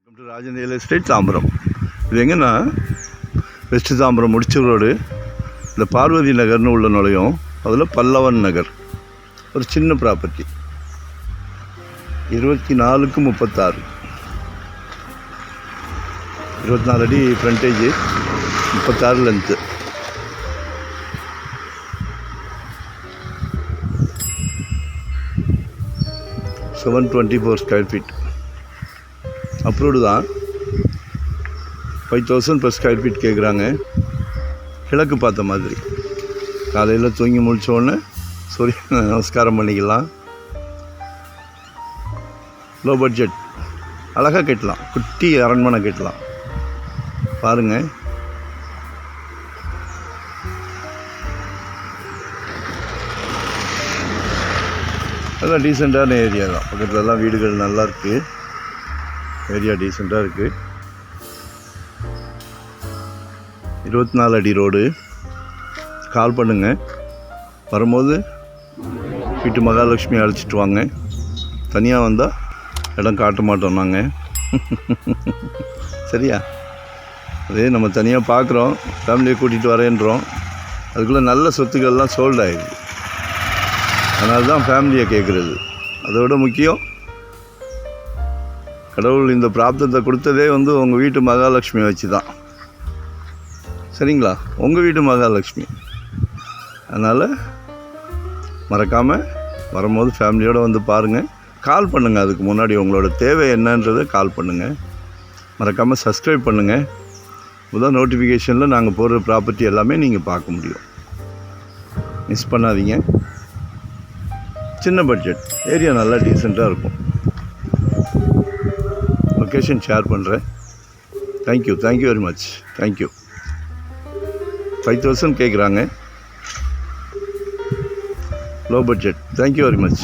Welcome to Rajan real estate Tambaram. இது எங்கன்னா west Tambaram Mudichur road, இந்த பார்வதி நகர்னு உள்ள நுழையும். அதில் பல்லவன் நகர் ஒரு சின்ன ப்ராப்பர்ட்டி, 24/36, 24 அடி frontage, 36 length. $724 square feet. Approved தான். 5,000 per ஸ்கொயர் ஃபீட் கேட்குறாங்க. கிழக்கு பார்த்த மாதிரி, காலையில் தூங்கி முடித்தோடனே சூரிய நமஸ்காரம் பண்ணிக்கலாம். லோ பட்ஜெட், அழகாக கட்டலாம். குட்டி அரண்மனை கட்டலாம். பாருங்கள், நல்லா டீசெண்டான ஏரியா தான். பக்கத்துலலாம் வீடுகள் நல்லா இருக்குது. ஏரியா டீசெண்டாக இருக்குது. 24 அடி ரோடு. கால் பண்ணுங்கள். வரும்போது வீட்டு மகாலட்சுமி அழைச்சிட்டு வாங்க. தனியாக வந்தால் இடம் காட்ட மாட்டோம் நாங்கள். சரியா? அதே நம்ம தனியாக பார்க்குறோம், ஃபேமிலியை கூட்டிகிட்டு வரேன்றோம். அதுக்குள்ளே நல்ல சொத்துக்கள்லாம் சோல்ட் ஆகிடுது. அதனால தான் ஃபேமிலியை கேட்குறது. அதோட முக்கியம், கடவுள் இந்த பிராப்தத்தை கொடுத்ததே உங்கள் வீட்டு மகாலட்சுமி வச்சு தான். சரிங்களா? உங்கள் வீட்டு மகாலட்சுமி. அதனால் மறக்காமல் வரும்போது ஃபேமிலியோடு வந்து பாருங்கள். கால் பண்ணுங்கள். அதுக்கு முன்னாடி உங்களோட தேவை என்னன்றதை கால் பண்ணுங்கள். மறக்காமல் சப்ஸ்கிரைப் பண்ணுங்கள். முதல் நோட்டிஃபிகேஷனில் நாங்கள் போடுற ப்ராப்பர்ட்டி எல்லாமே நீங்கள் பார்க்க முடியும். மிஸ் பண்ணாதீங்க. சின்ன பட்ஜெட், ஏரியா நல்லா டீசெண்டாக இருக்கும். லொக்கேஷன் ஷேர் பண்ணுறேன். Thank you very much. தேங்க்யூ. 5,000 கேட்குறாங்க. Low budget. Thank you very much.